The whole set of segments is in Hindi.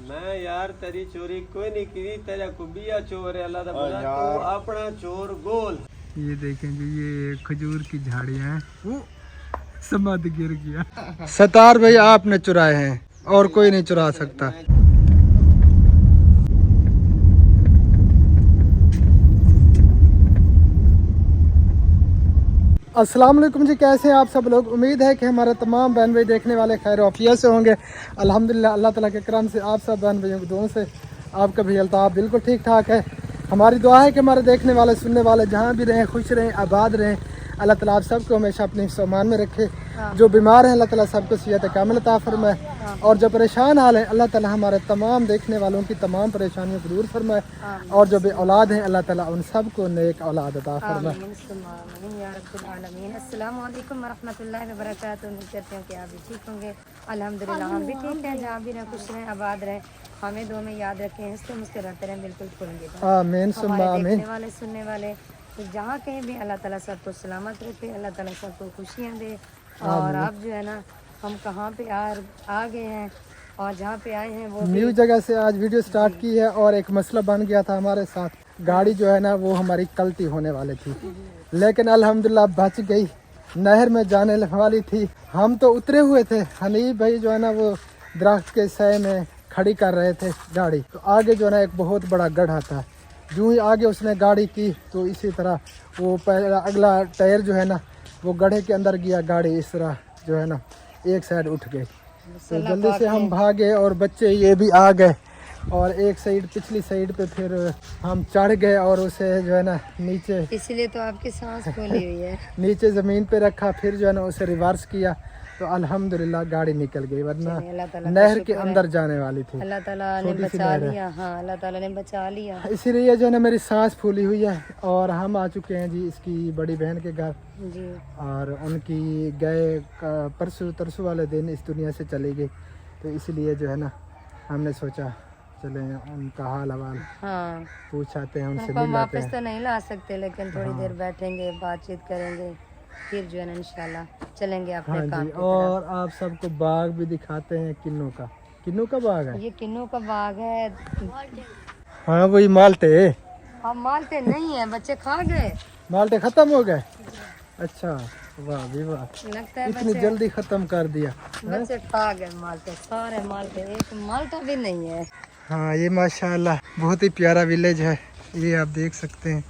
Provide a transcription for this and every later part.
मैं यार तेरी चोरी कोई नहीं की, तेरा कुबिया चोर है अल्लाह दा बंदा, तो अपना चोर गोल। ये देखें जी, ये खजूर की झाड़ियाँ हैं, समाधि गिर गया। सतार भाई आपने चुराए हैं और कोई नहीं चुरा सकता। अस्सलाम वालेकुम जी, कैसे हैं आप सब लोग। उम्मीद है कि हमारे तमाम बहन भाई देखने वाले खैर वाफियत से होंगे। अल्हम्दुलिल्लाह अल्लाह ताला के करम से आप सब बहन भाइयों की दुआओं से आपका भी अल्ताफ बिल्कुल ठीक ठाक है। हमारी दुआ है कि हमारे देखने वाले सुनने वाले जहाँ भी रहें, खुश रहें, आबाद रहें। अल्लाह ताला आप सबको हमेशा अपने सामान में रखे। जो बीमार हैं अल्लाह ताला सबको सेहत कामिल अता फरमाए, और जो परेशान हाल है अल्लाह ताला हमारे तमाम देखने वालों की तमाम परेशानियों को दूर फरमाए, और जो बे औलाद हैं अल्लाह ताला उन सबको नेक औलाद अता फरमाए। अस्सलाम वालेकुम वरहमतुल्लाहि वबरकातुहू। उम्मीद करते हैं कि आप भी ठीक होंगे। अल्हम्दुलिल्लाह हम भी ठीक हैं, जहाँ भी रहें खुश रहें, आबाद रहें। हमें दो में याद रखें, हंसते मुस्कुराते रहें, बिल्कुल खुलेंगे। आमीन सुम्मा आमीन। देखने वाले सुनने वाले तो जहाँ कहीं भी अल्लाह ताला सबको सलामत रखे, अल्लाह ताला सबको खुशियाँ दे। और अब जो है ना, हम कहाँ पे आ गए हैं, और जहाँ पे आए हैं वो न्यू जगह से आज वीडियो स्टार्ट की है, और एक मसला बन गया था हमारे साथ। गाड़ी जो है ना वो हमारी गलती होने वाली थी, लेकिन अल्हम्दुलिल्लाह बच गई। नहर में जाने वाली थी, हम तो उतरे हुए थे। हनीफ भाई जो है ना वो दरख्त के साए में खड़ी कर रहे थे गाड़ी, तो आगे जो है ना एक बहुत बड़ा गड्ढा था। यूं ही आगे उसने गाड़ी की तो इसी तरह वो पहला अगला टायर जो है ना वो गड्ढे के अंदर गया। गाड़ी इस तरह जो है ना एक साइड उठ गई, तो जल्दी से हम भागे और बच्चे ये भी आ गए, और एक साइड पिछली साइड पे फिर हम चढ़ गए और उसे जो है ना नीचे, इसीलिए तो आपकी सांस फूली हुई है। नीचे ज़मीन पे रखा, फिर जो है ना उसे रिवर्स किया, तो अल्हम्दुलिल्लाह गाड़ी निकल गई, वरना नहर के अंदर जाने वाली थी। अल्लाह ताला ने बचा लिया। हाँ, अल्लाह ताला ने बचा लिया। इसीलिए जो है ना मेरी सांस फूली हुई है। और हम आ चुके हैं जी इसकी बड़ी बहन के घर जी, और उनकी गए परसों तरसों वाले दिन इस दुनिया से चली गई, तो इसलिए जो है ना हमने सोचा चले उनका हाल हवाल हाँ, पूछ आते हैं, उनसे उनको मिल आते वापस हैं। तो नहीं ला सकते, लेकिन थोड़ी देर बैठेंगे, बातचीत करेंगे, फिर जो है ना इंशाल्लाह चलेंगे अपने हाँ काम जी, की और आप सबको बाग भी दिखाते हैं। किन्नू का बाग है। तरफ। ये किन्नू का बाग है। हाँ वही माल्टे। हम मालते नहीं है, बच्चे खा गए। माल्टे खत्म हो गए। अच्छा, वाह भी वाह, लगता है इतनी बच्चे जल्दी खत्म कर दिया। बच्चे खा गए मालते, सारे मालते, एक माल्टा भी नहीं है। हाँ ये माशाल्लाह बहुत ही प्यारा विलेज है। ये आप देख सकते हैं,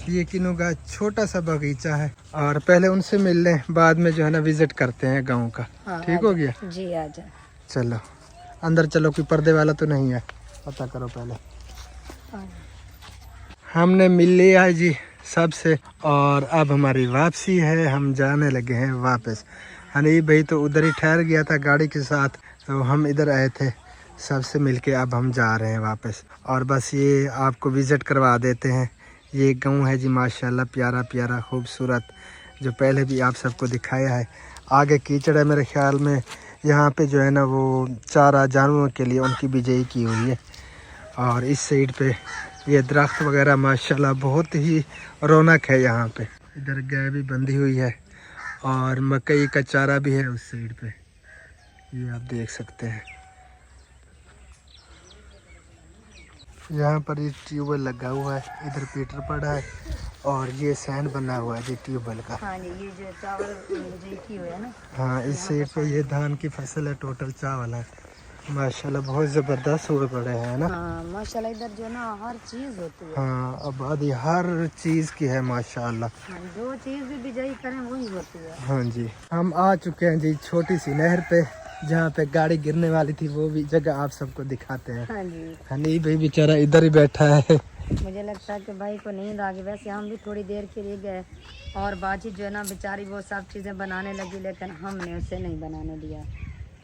ये किन्नू का छोटा सा बगीचा है, और पहले उनसे मिल लें, बाद में जो है ना विजिट करते हैं गांव का। हाँ, ठीक हो गया जी, आजा। चलो अंदर चलो, कोई पर्दे वाला तो नहीं है, पता करो पहले। हमने मिल लिया है जी सबसे, और अब हमारी वापसी है, हम जाने लगे हैं वापस। हनीफ भाई तो उधर ही ठहर गया था गाड़ी के साथ, तो हम इधर आए थे सबसे मिलके, अब हम जा रहे हैं वापस। और बस ये आपको विज़िट करवा देते हैं। ये गांव है जी माशाल्लाह, प्यारा प्यारा खूबसूरत, जो पहले भी आप सबको दिखाया है। आगे कीचड़ है मेरे ख्याल में, यहाँ पे जो है ना वो चारा जानवरों के लिए उनकी बिजाई की हुई है। और इस साइड पे ये दरख्त वगैरह माशाल्लाह बहुत ही रौनक है यहाँ पे। इधर गाय भी बंधी हुई है, और मकई का चारा भी है उस साइड पे, ये आप देख सकते हैं। यहाँ पर ये ट्यूबवेल लगा हुआ है, इधर पीटर पड़ा है, और ये सैंड बना हुआ है जी ट्यूबवेल का। हाँ जी, ये जो चावल जो की हुआ है ना। हाँ इस साइड पे ये धान की फसल है, टोटल चावल है माशाल्लाह, बहुत ज़बरदस्त हुए पड़े हैं ना। हाँ माशाल्लाह, इधर जो ना हर चीज़ होती है। हाँ आबादी हर चीज़ की है माशाल्लाह। हाँ, जो चीज़ भी बिजाई करें वही होती है। हाँ जी, हम आ चुके हैं जी छोटी सी नहर पे, जहाँ पे गाड़ी गिरने वाली थी, वो भी जगह आप सबको दिखाते हैं। हाँ जी, हनीफ भाई बेचारा इधर ही बैठा है। मुझे लगता है कि भाई को नींद आ गई। वैसे हम भी थोड़ी देर के लिए गए, और बाजी जो है ना बेचारी वो सब चीज़ें बनाने लगी, लेकिन हमने उसे नहीं बनाने दिया,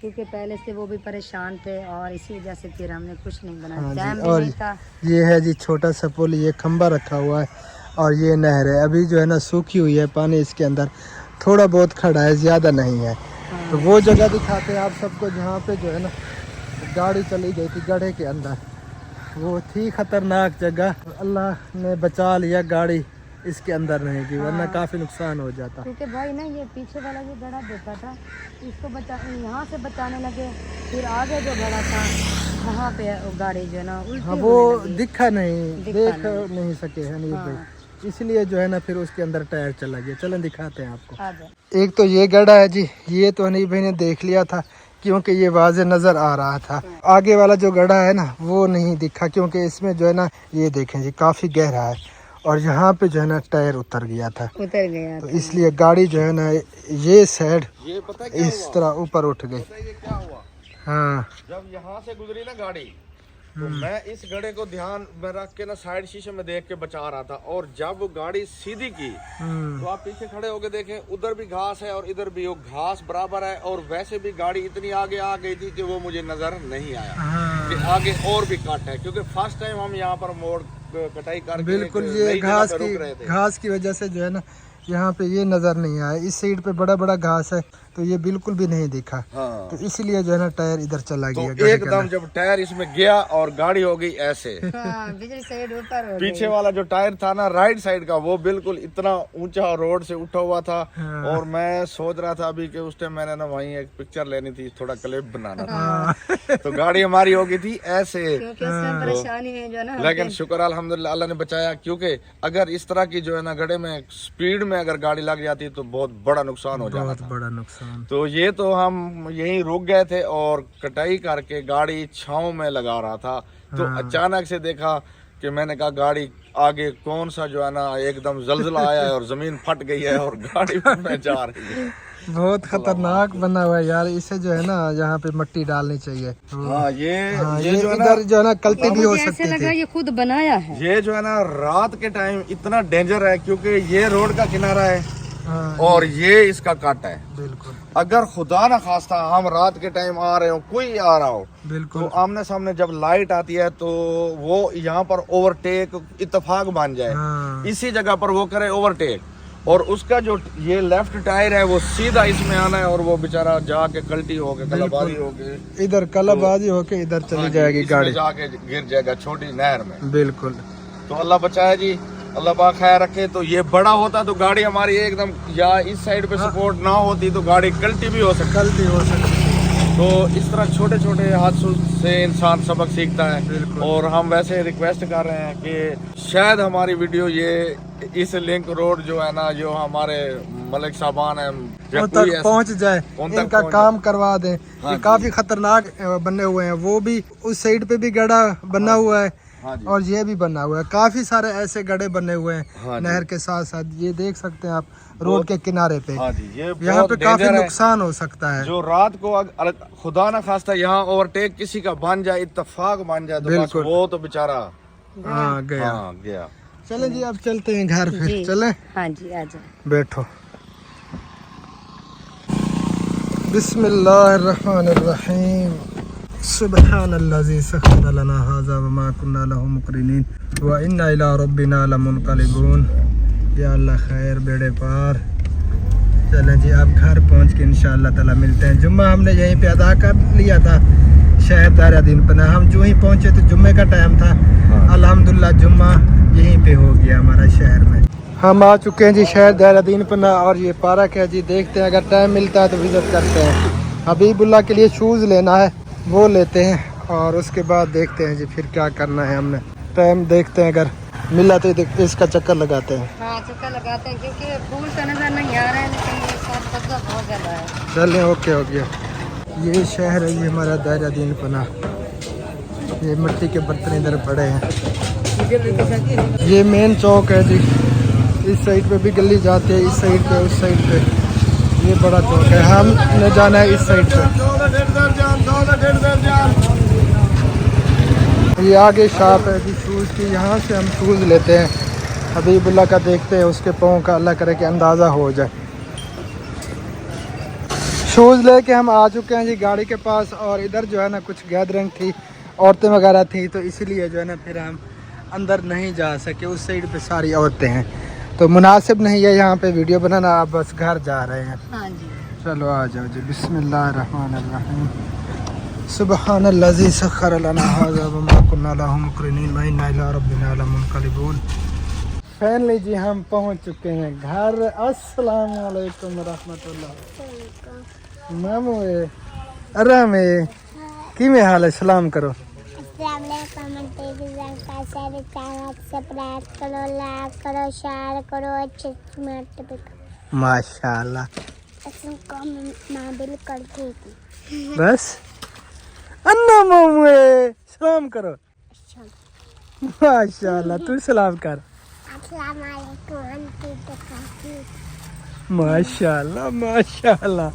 क्योंकि पहले से वो भी परेशान थे, और इसी वजह से फिर हमने कुछ नहीं बनाया। हाँ टाइम जी, भी और नहीं था। ये है जी छोटा सा पुल, ये खंबा रखा हुआ है, और ये नहर है। अभी जो है ना सूखी हुई है, पानी इसके अंदर थोड़ा बहुत खड़ा है, ज़्यादा नहीं है। हाँ। तो वो जगह दिखाते हैं आप सबको, जहाँ पे जो है ना गाड़ी चली गई थी गड्ढे के अंदर। वो थी खतरनाक जगह, अल्लाह ने बचा लिया, गाड़ी इसके अंदर नहीं गई, वरना काफ़ी नुकसान हो जाता। क्योंकि भाई ना ये पीछे वाला जो गड़ा देता था, इसको यहाँ से बचाने लगे, फिर आगे जो गड़ा था वहाँ पे वो गाड़ी जो है ना उल्टी हाँ वो होने लगी। दिखा नहीं, दिखा देख नहीं। नहीं सके हनीफ हाँ। भाई, इसलिए जो है ना फिर उसके अंदर टायर चला गया। चलें दिखाते हैं आपको। आ जाओ। एक तो ये गड्ढा है जी, ये तो हनीफ भाई ने देख लिया था क्योंकि ये वाज़े नज़र आ रहा था। आगे वाला जो गड्ढा है ना वो नहीं दिखा क्योंकि इसमें जो है ना ये देखें जी काफ़ी गहरा है और यहाँ पे जो है ना टायर उतर गया था, उतर गया तो था। इसलिए गाड़ी जो है ना ये साइड ये पता है क्या इस हुआ? तरह ऊपर उठ गई। पता है ये क्या हुआ? हाँ जब यहाँ से गुजरी ना गाड़ी, तो मैं इस गड्ढे को ध्यान में रख के ना साइड शीशे में देख के बचा रहा था, और जब वो गाड़ी सीधी की तो आप पीछे खड़े होके देखें, उधर भी घास है और इधर भी, वो घास बराबर है, और वैसे भी गाड़ी इतनी आगे आ गई थी कि वो मुझे नजर नहीं आया हाँ कि आगे और भी कट है, क्योंकि फर्स्ट टाइम हम यहाँ पर मोड़ कटाई करके बिल्कुल एक ये नई जगह घास पे की रुक रहे थे। घास की वजह से जो है ना यहाँ पे ये नज़र नहीं आया। इस साइड पे बड़ा बड़ा घास है तो ये बिल्कुल भी नहीं दिखा, हाँ। तो इसलिए जो है ना टायर इधर चला तो गया गड्ढे के एकदम अंदर। जब टायर इसमें गया और गाड़ी हो गई ऐसे, हाँ, बिजली साइड ऊपर हो गई। पीछे वाला जो टायर था ना राइट साइड का, वो बिल्कुल इतना ऊंचा रोड से उठा हुआ था। हाँ। और मैं सोच रहा था अभी कि उस टाइम मैंने ना वहीं एक पिक्चर लेनी थी, थोड़ा क्लिप बनाना था। हाँ। तो गाड़ी हमारी हो गई थी ऐसे, क्योंकि उस टाइम परेशानी में जो है ना लेकिन शुक्र अल्हम्दुलिल्लाह अल्लाह ने बचाया, क्योंकि अगर इस तरह की जो है ना गड्ढे में स्पीड में अगर गाड़ी लग जाती तो बहुत बड़ा नुकसान हो जाना बहुत था। बड़ा नुकसान। तो ये तो हम यहीं रुक गए थे और कटाई करके गाड़ी छांव में लगा रहा था, तो अचानक से देखा कि मैंने कहा गाड़ी आगे कौन सा जो है ना एकदम जलजला आया है और जमीन फट गई है और गाड़ी में जा रही है। बहुत खतरनाक बना हुआ है यार, इसे जो है ना यहाँ पे मिट्टी डालनी चाहिए। हाँ ये हाँ, ये ये जो है इधर ना, जो है ना गलती भी हो मुझे ऐसे सकती लगा थी। ये खुद बनाया है। ये जो है ना रात के टाइम इतना डेंजर है, क्योंकि ये रोड का किनारा है हाँ और ये इसका कट है। बिल्कुल अगर खुदा ना खास्ता हम रात के टाइम आ रहे हो, कोई आ रहा हो, बिल्कुल। तो आमने सामने जब लाइट आती है तो वो यहाँ पर ओवरटेक इत्तेफाक बन जाए, हाँ इसी जगह पर वो करे ओवरटेक, और उसका जो ये लेफ्ट टायर है वो सीधा इसमें आना है, और वो बेचारा जाके कल्टी हो गए, कलाबारी हो गए, इधर कलाबाजी होके इधर चली जाएगी इसमें गाड़ी, जाके गिर जाएगा छोटी नहर में। बिल्कुल। तो अल्लाह बचाए जी, अल्लाह पाक खैर रखे। तो ये बड़ा होता तो गाड़ी हमारी एकदम, या इस साइड पे सपोर्ट ना होती तो गाड़ी कल्टी भी हो सकती। गलती हो सकती है। तो इस तरह छोटे छोटे हादसों से इंसान सबक सीखता है, बिल्कुल। और हम वैसे रिक्वेस्ट कर रहे हैं कि शायद हमारी वीडियो ये इस लिंक रोड जो है ना, जो हमारे मलिक साहबान है या उन कोई तक ऐसा- पहुंच जाए, उन तक इनका पहुंच काम करवा दें। हाँ ये जी। काफी खतरनाक बने हुए हैं, वो भी उस साइड पे भी गड्ढा बना हुआ है हाँ जी। और ये भी बना हुआ है। काफी सारे ऐसे गड्ढे बने हुए हैं हाँ जी। नहर के साथ साथ, ये देख सकते हैं आप रोड के किनारे पे। हाँ जी, ये यहाँ बहुत पे काफी डेंजर है। नुकसान हो सकता है। जो रात को खुदा ना खास्ता यहाँ ओवरटेक किसी का बन जाए, इत्तेफाक बन जाए, तो बस बिल्कुल। वो तो बेचारा हाँ गया। हाँ गया। चलें जी अब चलते हैं घर, फिर जी। चलें। हाँ जी आ जाओ। बैठो। बिस्मिल्लाहिर्रहमानिर्रहीम। सुब्हानल्लज़ी सख्खर लना हाज़ा व मा कुन्ना लहू मुक़रिनीन व इन्ना इला रब्बिना लमुनक़लिबून। या अल्लाह खैर बेड़े पार। चलें जी अब घर पहुंच के इंशाअल्लाह ताला मिलते हैं। जुम्मा हमने यहीं पे अदा कर लिया था शहर दारुद्दीन पना। हम जो ही पहुंचे तो जुम्मे का टाइम था, अल्हम्दुलिल्लाह जुम्मा यहीं पे हो गया हमारा शहर में। हम आ चुके हैं जी शहर दारुद्दीन पना, और ये पार्क है जी, देखते हैं अगर टाइम मिलता है तो विज़िट करते हैं। हबीबुल्लाह के लिए शूज़ लेना है, वो लेते हैं, और उसके बाद देखते हैं जी फिर क्या करना है। हमने टाइम देखते हैं, अगर मिला तो इसका चक्कर लगाते हैं। हाँ चक्कर लगाते हैं, क्योंकि फूल तो नजर नहीं आ रहे हैं, लेकिन ये सब कब्जा बहुत ज्यादा है। चलें ओके हो गया। ये शहर है जी हमारा दारुद्दीन पना। ये मिट्टी के बर्तन इधर पड़े हैं। ये मेन चौक है जी, इस साइड पे भी गली जाती है, इस साइड पे, उस साइड पे। ये बड़ा चौक है, हमने जाना है इस साइड पे। ये आगे शॉप है जी शूज़ की, यहाँ से हम शूज़ लेते हैं। हबीबुल्लाह का देखते हैं, उसके पाँव का अल्लाह करे कि अंदाज़ा हो जाए। शूज़ लेके हम आ चुके हैं जी गाड़ी के पास, और इधर जो है ना कुछ गैदरिंग थी, औरतें वगैरह थी, तो इसीलिए जो है ना फिर हम अंदर नहीं जा सके। उस साइड पे सारी औरतें हैं, तो मुनासिब नहीं है यहाँ पे वीडियो बनाना। आप बस घर जा रहे हैं। हाँ जी। चलो आ जाओ जी। बिस्मिल्लाहिर्रहमानिर्रहीम। सुब्हानल्लज़ी सख्खर लना हाज़ा व मा कुन्ना लहू मुक़रिनीन व इन्ना इला रब्बिना लमुनक़लिबून। फाइनली जी हम पहुँच चुके हैं घर। अस्सलाम वालेकुम रहमतुल्लाह। मामू अरे में कि में हाल है, सलाम करो। शेयर करो अच्छे माशाल्लाह। बिल्कुल ठीक। बस अन्ना मामू सलाम करो। माशाल्लाह, तू सलाम कर। अस्सलाम वालेकुम आंटी तो माशाल्लाह माशाल्लाह।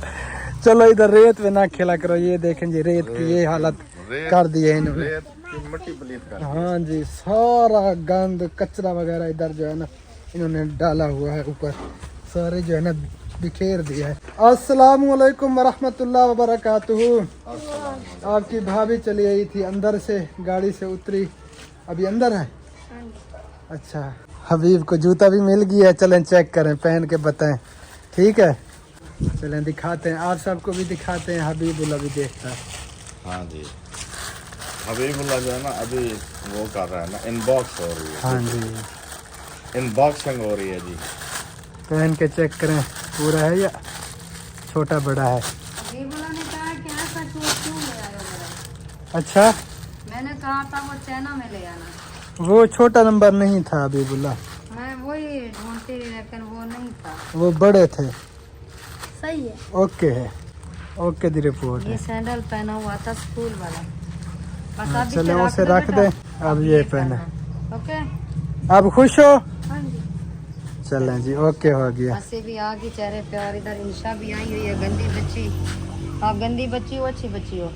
चलो इधर रेत में ना खेला करो, ये देखें जी रेत की ये हालत कर दी है इन्होंने। रेत की मिट्टी पलीत कर। हाँ जी, सारा गंद कचरा वगैरह इधर जो है ना इन्होंने डाला हुआ है ऊपर, सारे जो है ना बिखेर दिया है। अस्सलाम वालेकुम वरहमतुल्लाह वबरकातुहू। आपकी भाभी चली आई थी अंदर से, गाड़ी से उतरी, अभी अंदर है। अच्छा, हबीब को जूता भी मिल गया है, चलें चेक करें, पहन के बताएं। ठीक है, चलें दिखाते हैं, आप सबको भी दिखाते हैं, हबीबुल्लाह भी देखता है। हाँ जी, हबीबुल्लाह जो है ना अभी वो कर रहा है ना, इनबॉक्स हो रही है। हाँ जी, इनबॉक्सिंग हो रही है जी। पहन के चेक करें पूरा है या छोटा बड़ा है। हबीबुल्लाह ने कहा कि ऐसा क्यों ले आए हो मेरा? अच्छा, मैंने कहा था वो चाइना में ले आना, वो छोटा नंबर नहीं था हबीबुल्लाह, मैं वही ढूंढती रही लेकिन वो नहीं था। वो बड़े थे। सही है। ओके है, ओके दी रिपोर्ट ये है। सैंडल पहना हुआ था स्कूल वाला, बस अभी चलो से उसे दो रख बेटा। दे, अब ये पहने। पहना। ओके। अब खुश हो? हाँ जी। चलें जी, ओके हो गया। हंसी भी आ गई चेहरे पे, और इधर इंशा भी आई हुई है, गंदी बच्ची। आप गंदी बच्ची हो अच्छी बच्ची हो?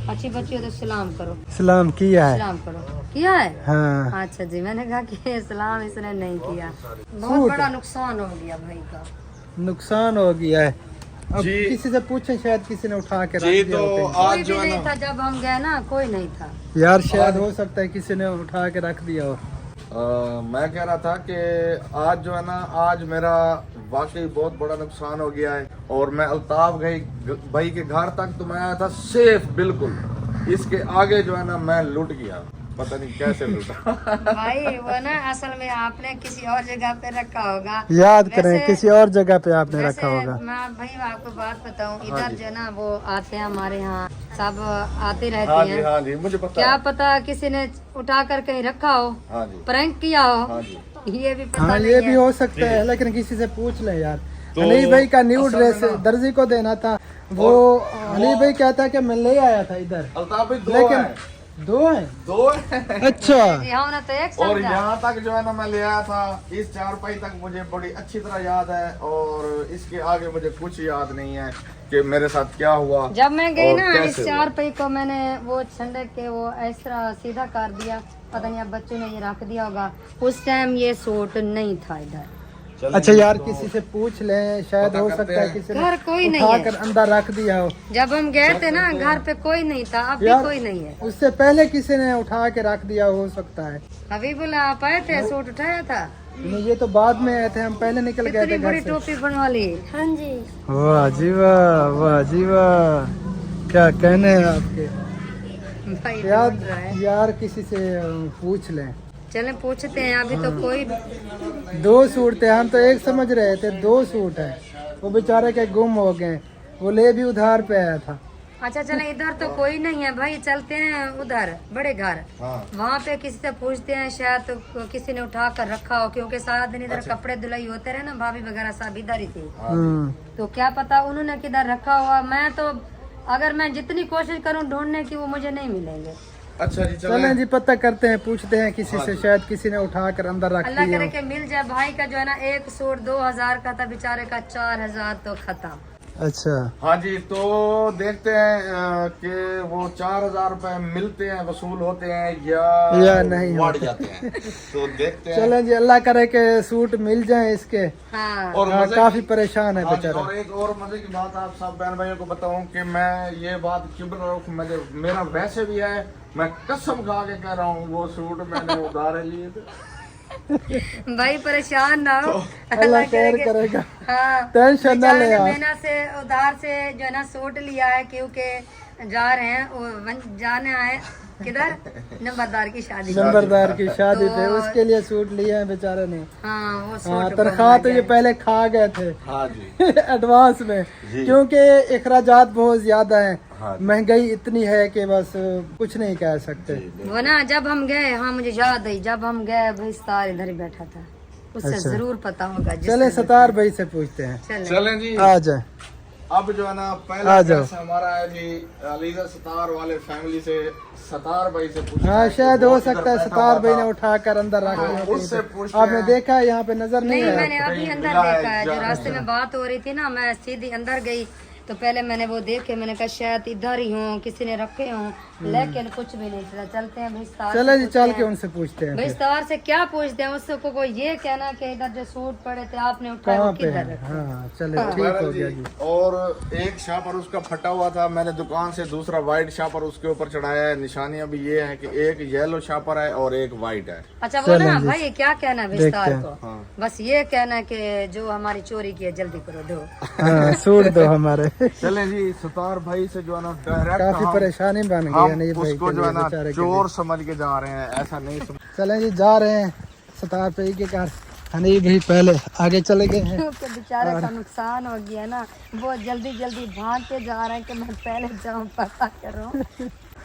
अच्छी बच्ची हो तो सलाम करो। सलाम किया है? सलाम करो। किया है? हाँ। अच्छा जी, मैंने कहा कि सलाम इसने नहीं किया। बहुत सूट। बड़ा नुकसान हो गया भाई का। नुकसान हो गया है। अब जी। किसी से पूछें, शायद किसी ने उठा के रख जी दिया तो हो कहीं। आज कोई जो भी है नहीं ना, था जब हम गए ना, कोई नहीं था। यार शायद हो सकता है किसी ने उठा के रख दिया हो। मैं कह रहा था कि आज जो है ना, आज मेरा वाकई बहुत बड़ा नुकसान हो गया है। और मैं अल्ताफ भाई के घर तक तो मैं आया था सेफ बिल्कुल, इसके आगे जो है ना मैं लुट गया, पता नहीं कैसे लुटा। भाई वो ना असल में आपने किसी और जगह पे रखा होगा। याद करें वैसे- किसी और जगह पे आपने वैसे रखा होगा। मैं भाई आपको बात बताऊं, हाँ इधर जी। जो है ना वो आते हैं हमारे यहाँ, सब आती हाँ रहती जी, हैं। हाँ जी, मुझे पता क्या है। पता किसी ने उठा कर कहीं रखा हो, हाँ जी, प्रैंक किया हो, हाँ जी। ये भी पता हाँ नहीं ये है। भी हो सकता है, लेकिन किसी से पूछ ले यार। तो अली भाई का न्यू असल ड्रेस में ना- दर्जी को देना था, वो अली भाई कहता है कि मैं ले आया था इधर, अल्ताफ भाई दो लेकिन हैं। दो हैं। दो हैं। अच्छा, जी हाँ, ना तो एक और समझा। यहाँ तक जो है ना मैं ले आया था, इस चारपाई तक मुझे बड़ी अच्छी तरह याद है, और इसके आगे मुझे कुछ याद नहीं है कि मेरे साथ क्या हुआ। जब मैं गई और ना, कैसे इस हुआ। चार पई को मैंने वो छंडे के वो इस तरह सीधा कर दिया, पता नहीं अब बच्चों ने ये रख दिया होगा। उस टाइम ये सूट नहीं था इधर। चलिए अच्छा यार तो किसी से पूछ लें, शायद पता हो करते सकता है हैं। किसी घर ने कोई नहीं उठा है। कर अंदर रख दिया हो। जब हम गए थे ना, घर पे कोई नहीं था, अब भी यार कोई नहीं है। उससे पहले किसी ने उठा के रख दिया हो सकता है। हबीबुल्लाह आप आए थे, सूट उठाया था? नहीं, ये तो बाद में आए थे, हम पहले निकल गए कितनी थे बड़ी घर से। टोपी बनवा ली। हाँ जी। वाह जी वाह, वाह जी वाह, क्या कहने हैं आपके। भाई यार ढूंढ रहा है। यार किसी से पूछ लें। चले पूछते हैं, अभी तो कोई। दो सूट थे, हम तो एक समझ रहे थे, दो सूट है। वो बेचारे के गुम हो गए, वो ले भी उधार पे आया था। अच्छा चले, इधर तो कोई नहीं है भाई, चलते हैं उधर बड़े घर, हाँ। वहाँ पे किसी से पूछते हैं, शायद तो किसी ने उठा कर रखा हो, क्योंकि सारा दिन इधर कपड़े धुलाई होते रहे ना, भाभी वगैरह सब इधर ही थी। तो क्या पता उन्होंने किधर रखा हुआ। मैं तो अगर मैं जितनी कोशिश करूं ढूंढने की, वो मुझे नहीं मिलेंगे। अच्छा जी, चलें जी, पता करते हैं, पूछते हैं किसी से, शायद किसी ने उठा कर अंदर रख अल्लाह दिया करे हो। के मिल जाए। भाई का जो है ना एक सूट 2000 का था, बेचारे का 4000 तो खत्म। अच्छा, हाँ जी, तो देखते हैं कि वो 4000 रुपए मिलते हैं, वसूल होते हैं या नहीं बढ़ होते। जाते हैं। तो देखते हैं। चलें जी, अल्लाह करे के सूट मिल जाए इसके। हाँ और हाँ, मजे काफी की- परेशान है हाँ जी, बेचारा। और एक और मजे की बात आप सब बहन भाइयों को बताऊं कि मैं ये बात किब्र रख, मेरा वैसे भी है, मैं कसम खा के कह रहा हूँ, वो सूट मैंने उधार लिए थे। भाई परेशान ना हो, अल्लाह खैर करे के- करेगा, हाँ, टेंशन ना ले बेचारे ने आप। महीना से उधार से जो है ना सूट लिया है, क्योंकि जा रहे हैं जाने आए किधर, नंबरदार की शादी में। नंबरदार की शादी पे, तो- उसके लिए सूट लिए हैं बेचारे ने। हाँ वो हाँ, सूट तनख्वाह तो ये बनवा पहले खा गए थे हाँ जी, एडवांस में, जी। क्योंकि अखराजात बहुत ज्यादा हैं। हाँ। महंगाई इतनी है कि बस कुछ नहीं कह सकते। वो ना जब हम गए, हाँ मुझे याद आई, जब हम गए भाई सतार इधर ही बैठा था, उससे अच्छा। जरूर पता होगा। चले सतार भाई से पूछते हैं। चलें जी। आ जाए। अब जो है ना पहला आ जाओ। पैसा हमारा है जी अलीजा सतार वाले फैमिली से, सतार भाई से पूछना हाँ है कि शायद वो हो इधर सकता है बैठा सतार हुआ भाई था। ने उठाकर अंदर रख हाँ, लिया उससे कहीं पे। पूछते आपने हैं। देखा है यहाँ पे नजर नहीं नहीं, है मैंने आपको? अभी कहीं अंदर मिला है देखा है, जो क्या? रास्ते में बात हो रही थी ना, मैं सीधी अंदर गई तो पहले मैंने वो देखे, मैंने कहा शायद इधर ही हों, किसी ने रखे हों, लेकिन कुछ भी नहीं चला। चलते हैं भाई सतार चले से जी पूछते चल हैं। के उनसे पूछते हैं भाई फिर। सतार से क्या पूछते हैं, उसको कोई ये कहना कि इधर जो सूट पड़े थे आपने उठाए कहाँ वो पे किधर है? रखे? हाँ चले हाँ। ठीक हो गया जी। और एक शापर उसका फटा हुआ था, मैंने दुकान से दूसरा वाइट शापर उसके ऊपर चढ़ाया है। निशानियां भी ये है कि एक येलो शापर है और एक वाइट है। अच्छा वो चलें ना जी। भाई क्या कहना है देखते विस्तार हैं। को, हाँ। बस ये कहना है कि जो हमारी चोरी की है जल्दी करो दो। हाँ सूट दो हमारे। चलें जी सतार भाई से जो है ना डायरेक्ट काफी परेशानी बन गई है नहीं भाई उसको के जो है लिए, ना बेचारे के चोर समझ के जा रहे हैं, ऐसा नहीं समझ। लिए। चलें जी जा रहे हैं सतार भाई के घर। हनी भाई पहले आगे चले गए हैं। क्योंकि बेचारे का नुकसान हो गया ना, वो जल्दी जल्दी भाग के जा रहे हैं कि मैं पहले जाऊं पता करूं।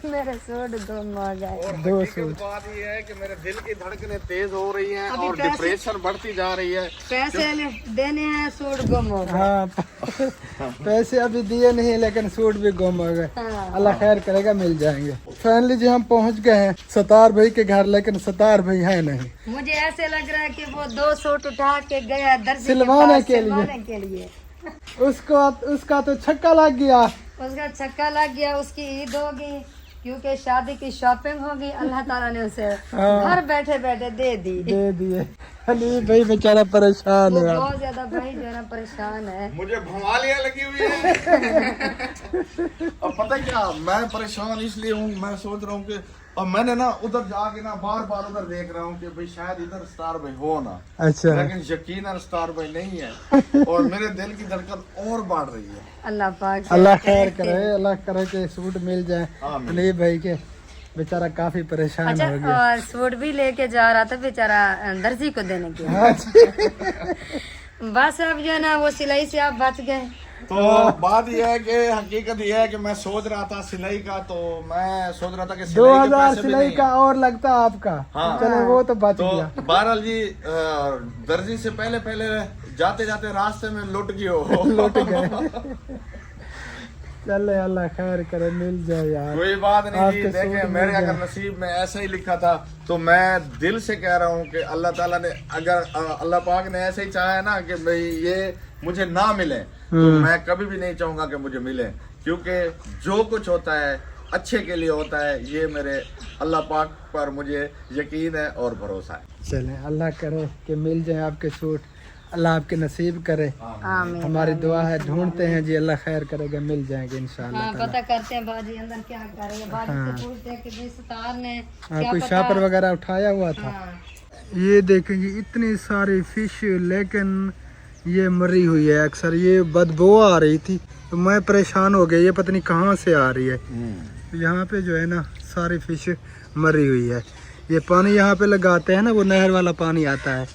मेरे सूट गुम हो गए। और दो हकीकत बात ये है कि मेरे दिल की धड़कनें तेज हो रही हैं अभी और पैसे- डिप्रेशन बढ़ती जा रही है। पैसे देने हैं, सूट गुम हो गए। हाँ पैसे अभी दिए नहीं लेकिन सूट भी गुम हो गए। हाँ। अल्लाह खैर करेगा मिल जाएंगे। फाइनली जी हम पहुंच गए हैं सतार भाई के घर, लेकिन सतार भाई है नहीं। मुझे ऐसे लग रहा है कि वो 2 सूट उठा के गया दर्जी सिलवाने पास के लिए। सिलवाने के लिए। उसका तो छक्का लग गया। उसका छक्का लग गया, उसकी ईद होगी, क्योंकि शादी की शॉपिंग होगी। अल्लाह ताला ने उसे हाँ। घर बैठे बैठे दे दी। दे दिए। अली भाई बेचारा परेशान वो है। बहुत ज्यादा भाई जो है ना परेशान है। मुझे भवालियां लगी हुई है। अब पता है क्या, मैं परेशान इसलिए हूँ, मैं सोच रहा हूँ कि अब मैंने ना उधर जाके ना बार बार उधर देख रहा हूँ कि भाई शायद इधर स्टार भाई हो ना, अच्छा लेकिन यकीनन स्टार भाई नहीं है और मेरे दिल की धड़कन और बढ़ रही है। अल्लाह पाक से अल्लाह खैर करे, अल्लाह करे के सूट मिल जाए आमीन। अली भाई के। बेचारा काफी परेशान अच्छा, हो गया। और सूट भी लेके जा रहा था बेचारा दर्जी को देने के लिए। हाँ, बस अब जो है ना वो सिलाई से आप बच गए। तो बात यह है कि हकीकत यह है कि मैं सोच रहा था सिलाई का, तो मैं सोच रहा था कि सिलाई के 2000 पैसे भी सिलाई नहीं का और लगता आपका। हाँ। चलो वो तो बच तो गया। बहरहाल जी दर्जी से पहले पहले जाते जाते रास्ते में लुट गयो। लौट गए। चले अल्लाह खैर करे मिल जाए यार। कोई बात नहीं जी, आपके देखें सूट मेरे मिल अगर जाए। नसीब में ऐसा ही लिखा था तो मैं दिल से कह रहा हूँ कि अल्लाह ताला ने अगर अल्लाह पाक ने ऐसे ही चाहा है ना कि भाई ये मुझे ना मिले, तो मैं कभी भी नहीं चाहूंगा कि मुझे मिले, क्योंकि जो कुछ होता है अच्छे के लिए होता है। ये मेरे अल्लाह पाक पर मुझे यकीन है और भरोसा है। चले अल्लाह करे कि मिल जाए आपके सूट, अल्लाह आपके नसीब करे। आमीन। हमारी दुआ है, ढूंढते हैं जी, अल्लाह खैर करेगा मिल जाएंगे इंशाल्लाह हाँ, ताला। पता करते हैं बाजी अंदर क्या कर रही है। बाजी से पूछते हैं कि भाई सितार ने हाँ, क्या कोई पता। शापर वगैरह उठाया हुआ था। हाँ। ये देखेंगे इतनी सारी फिश, लेकिन ये मरी हुई है। अक्सर ये बदबू आ रही थी तो मैं परेशान हो गया, ये पता नहीं कहाँ से आ रही है। यहाँ पे जो है ना सारी फिश मरी हुई है। ये पानी यहाँ पे लगाते हैं ना, वो नहर वाला पानी आता है,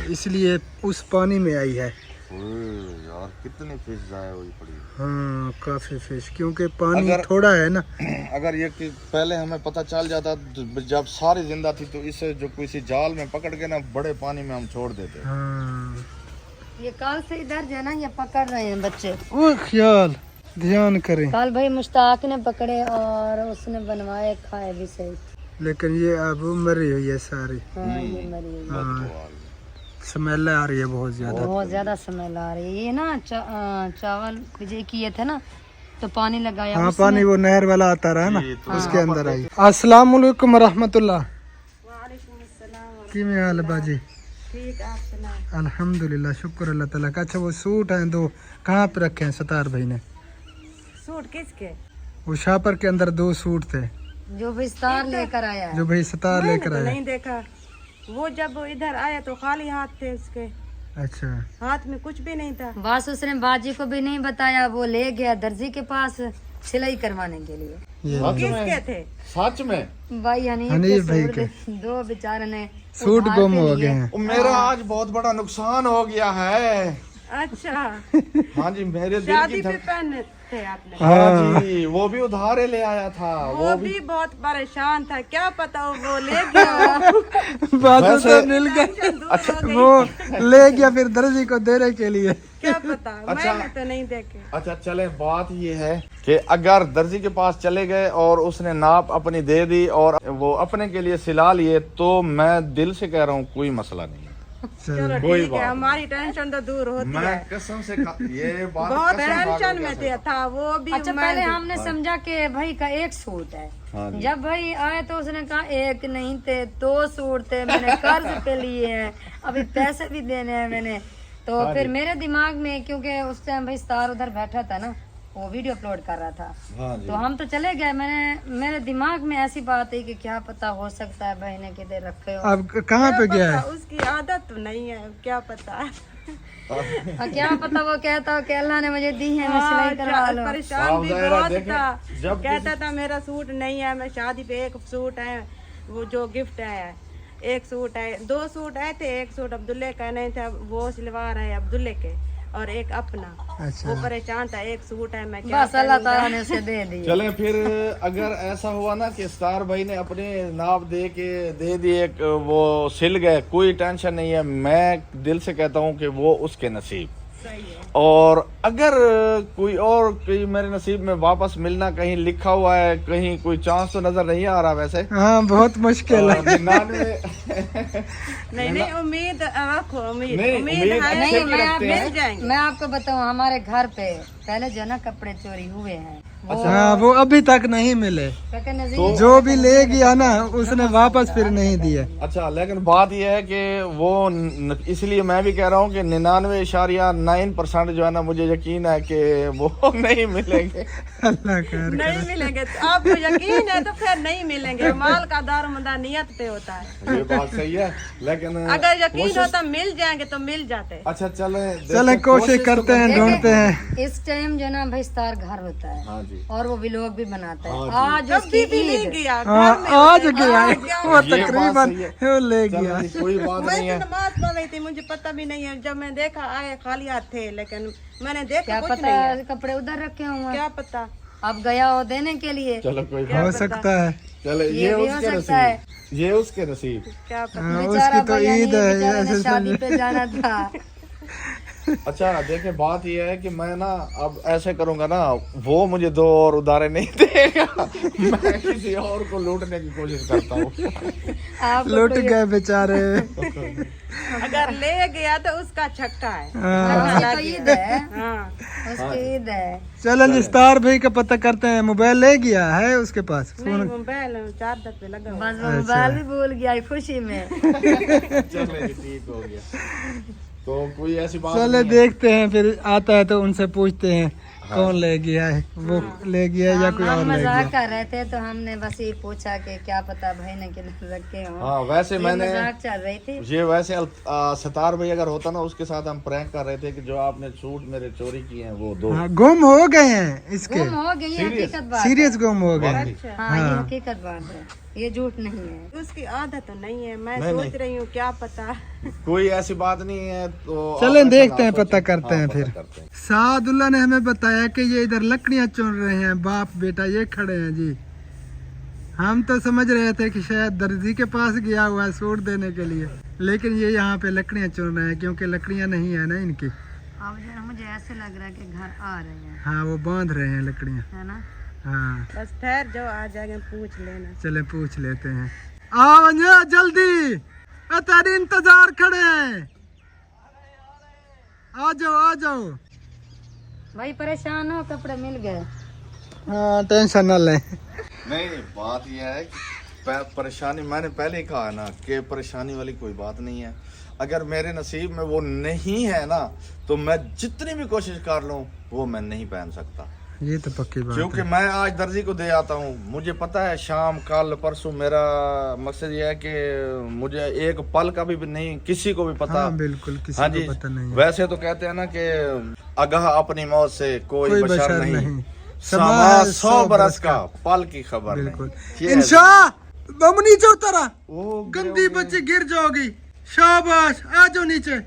इसलिए उस पानी में आई है। यार कितनी फिश जाए हुई पड़ी। हाँ काफी फिश, क्योंकि पानी अगर- थोड़ा है ना। अगर ये कि पहले हमें पता चल जाता तो जब सारी जिंदा थी तो इसे जो किसी जाल में पकड़ के ना बड़े पानी में हम छोड़ देते। हाँ ये कल से इधर जो है ना ये पकड़ रहे हैं बच्चे। वो ख्याल ध्यान करें, कल भाई मुश्ताक ने पकड़े और उसने बनवाए, खाए भी सही। लेकिन ये अब मरी हुई है सारी। हाँ ये मरी हुई है। हाँ स्मेल आ रही है बहुत ज्यादा। बहुत ज्यादा स्मेल आ रही है। ये ना चावल भिजे किए थे ना, तो पानी लगाया हाँ उसमें। पानी वो नहर वाला आता रहा ना, तो उसके अंदर आई। अस्सलाम वालेकुम रहमतुल्लाह। किमें हाल है बाजी? ठीक, आप सुनाओ। अल्हम्दुलिल्लाह, शुक्र अल्लाह ताला का। अच्छा वो सूट हैं दो, कहाँ पे रखे हैं सतार भाई ने? सूट किसके? वो शापर के अंदर 2 सूट थे जो विस्तार लेकर आया है। जो भाई सतार लेकर आए। नहीं देखा, वो जब इधर आया तो खाली हाथ थे उसके, अच्छा हाथ में कुछ भी नहीं था। बस उसने बाजी को भी नहीं बताया, वो ले गया दर्जी के पास सिलाई करवाने के लिए। ये किसके थे? सच में भाई हनीफ हनीफ भाई के सूट दो बेचारे ने सूट उधार गुम पे हो लिए। गए हैं। मेरा आज बहुत बड़ा नुकसान हो गया है। अच्छा, हाँ जी, मेरे दिल शादी की पे धड़कन थे आपने। हाँ जी, वो भी उधारे ले आया था। वो भी बहुत परेशान था, क्या पता वो ले गया। बात वैसे- तो मिल गया, अच्छा वो ले गया फिर दर्जी को देने के लिए। क्या पता, अच्छा। मैंने तो नहीं देखे। अच्छा चले, बात ये है कि अगर दर्जी के पास चले गए और उसने नाप अपनी दे दी और वो अपने के लिए सिला लिए, तो मैं दिल से कह रहा हूँ कोई मसला नहीं है। चलो कोई ठीक बात है, नहीं। हमारी टेंशन तो दूर होती मैं है। कसम से ये बात बहुत कसम खा के टेंशन में कह सकता था वो भी। अच्छा मैं पहले भी। हमने समझा कि भाई का एक सूट है। हाँ जी। जब भाई आए तो उसने कहा एक नहीं थे, 2 सूट थे, मैंने कर्ज पे लिए हैं, अभी पैसे भी देने हैं मैंने। तो हाँ फिर जी। मेरे दिमाग में, क्योंकि उस टाइम भाई स्टार उधर बैठा था ना, वो वीडियो अपलोड कर रहा था, हाँ जी। तो हम तो चले गए। मेरे दिमाग में ऐसी बात है कि क्या पता, हो सकता है भाई ने किधर रखे हो। अब कहाँ पे गया है? उसकी आदत तो नहीं है, क्या पता। और क्या पता वो कहता हो कि अल्लाह ने मुझे दी है, मैं सिलाई करवा लो। परेशान भी साफ ज़ाहिर है, बहुत देखें, था। जब कहता था मेरा सूट नहीं है, मैं शादी पे एक सूट है, वो जो गिफ्ट है, एक सूट है, 2 सूट आए थे, एक सूट अब्दुल्ले का नहीं था, वो सिलवा रहे अब्दुल्ले के, और एक अपना। अच्छा। वो परेशान था, एक सूट है, मैं क्या बस अल्लाह करूंगा? ताला ने उसे दे दी। चले फिर, अगर ऐसा हुआ ना कि स्टार भाई ने अपने नाप दे दिए, वो सिल गए, कोई टेंशन नहीं है। मैं दिल से कहता हूँ कि वो उसके नसीब। सही है। और अगर कोई मेरे नसीब में वापस मिलना कहीं लिखा हुआ है, कहीं कोई चांस तो नजर नहीं आ रहा वैसे। हाँ बहुत मुश्किल है। 99 नहीं उम्मीद रखो, उम्मीद नहीं, उम्मीद उम्मीद है अच्छे कि की मैं रखते हैं। मिल जाएंगे। मैं आपको बताऊं, हमारे घर पे पहले जो है ना कपड़े चोरी हुए हैं, हाँ वो अभी तक नहीं मिले। काका नजीर तो- जो भी ले गया ना उसने वापस फिर नहीं दिए। अच्छा, लेकिन बात यह है कि वो इसलिए मैं भी कह रहा हूँ कि 99.9% जो है ना, मुझे यकीन है कि वो नहीं मिलेंगे। अल्लाह खैर नहीं करे। मिलेंगे तो आपको यकीन है तो फिर नहीं मिलेंगे। माल का दारोमदार नियत पे होता है। ये बात सही है, लेकिन अगर यकीन होता मिल जाएंगे तो मिल जाते। अच्छा चले चले कोशिश करते हैं, देखें, ढूंढते हैं। इस टाइम जो है ना भाई स्टार घर होता है, हाँ जी। और वो व्लॉग भी बनाता है। हाँ आज कभी उसकी भी नहीं ईद, गया हाँ, घर में आज होते हैं। गया है। आज वो ये बात तकरीबन सही है। वो ले गया। चलो जी, कोई बात मैं नहीं तो है। नमाज पढ़ रही थी, मुझे पता भी नहीं है। जब मैं देखा आए खाली हाथ थे, लेकिन मैंने देखा क्या कुछ पता नहीं है। कपड़े उधर रखे हुए, क्या पता। अब गया हो देने के लिए। चलो कोई बात हो सकता है। चले, ये ये भी हो उसके सकता है। नसीब, ये उसके नसीब। क्या पता। हाँ, बेचारा उसकी तो भैया ईद नहीं, है, बेचारे ने ऐसे शादी समझे। पे जाना था। अच्छा देखे, बात ये है कि मैं ना अब ऐसे करूंगा ना, वो मुझे 2 और उधारे नहीं देगा। मैं किसी और को लूटने की कोशिश करता हूँ। आप लुट गए बेचारे। अगर ले गया तो उसका छक्का है। हाँ। उसकी तो ईद है, हाँ। उसकी ईद है। चलो स्टार भाई का पता करते हैं। मोबाइल ले गया है उसके पास? नहीं, फोन मोबाइल चार्जर पे लगा हुआ है। बस वो मोबाइल भी भूल गया है खुशी में। चले जी, ठीक हो गया। तो कोई ऐसी बात चले नहीं है। देखते हैं, फिर आता है तो उनसे पूछते हैं कौन ले गया है, वो ले गया या कोई और हम ले मजाक गया। कर रहे थे तो हमने बस ये पूछा कि क्या पता भाई ने किधर रखे हो। हाँ वैसे ये मैंने मजाक चल रही थी। ये वैसे सतार भाई अगर होता ना, उसके साथ हम प्रैंक कर रहे थे कि जो आपने सूट मेरे चोरी किए हैं वो 2। हाँ गुम हो गए हैं इसके, गुम हो गई, ये हकीकत बात है। सीरियस गुम हो गए। अच्छा। हाँ ये हकीकत बात है, ये झूठ नहीं है। उसकी आदत तो नहीं है। मैं नहीं, सोच नहीं। रही हूँ क्या पता। कोई ऐसी बात नहीं है। तो चलें आप देखते हैं, ऐसा ना पता सोचें। करते हाँ, हैं पता फिर। करते हैं। सादुल्ला ने हमें बताया कि ये इधर लकड़ियां चुन रहे हैं, बाप बेटा ये खड़े हैं जी। हम तो समझ रहे थे कि शायद दर्जी के पास गया हुआ है सूट देने के लिए, लेकिन ये यहाँ पे लकड़ियां चुन रहे हैं क्योंकि लकड़ियां नहीं है ना इनकी। अब जो है मुझे ऐसे लग रहा है कि घर आ रहे हैं, हाँ वो बांध रहे हैं लकड़ियां। है ना। हाँ बस ठहर जाओ, आ जाएंगे, पूछ लेना। चले पूछ लेते हैं। आओ अंजा जल्दी, तेरी इंतजार खड़े हैं। आ जाओ आ जाओ। भाई परेशान हो, कपड़े मिल गए। हाँ टेंशन न लें। नहीं बात यह है कि परेशानी, मैंने पहले ही कहा ना कि परेशानी वाली कोई बात नहीं है। अगर मेरे नसीब में वो नहीं है ना, तो मैं जितनी भी कोशिश कर लूँ वो मैं नहीं पहन सकता। ये तो पक्की बात क्योंकि है। मैं आज दर्जी को दे आता हूँ, मुझे पता है शाम कल परसों, मेरा मकसद ये है कि मुझे एक पल का भी नहीं किसी को भी पता। हाँ बिल्कुल, किसी हाँ को जी, पता नहीं है। वैसे तो कहते हैं ना कि अगाह अपनी मौत से कोई बशर नहीं, समा समा 100 100 बरस का पल की खबर बिल्कुल। नहीं। ये है। इंशा बम नीचे उतरा, ओ, गंदी बच्ची गिर जाओगी। शाबाश, आ जाओ नीचे।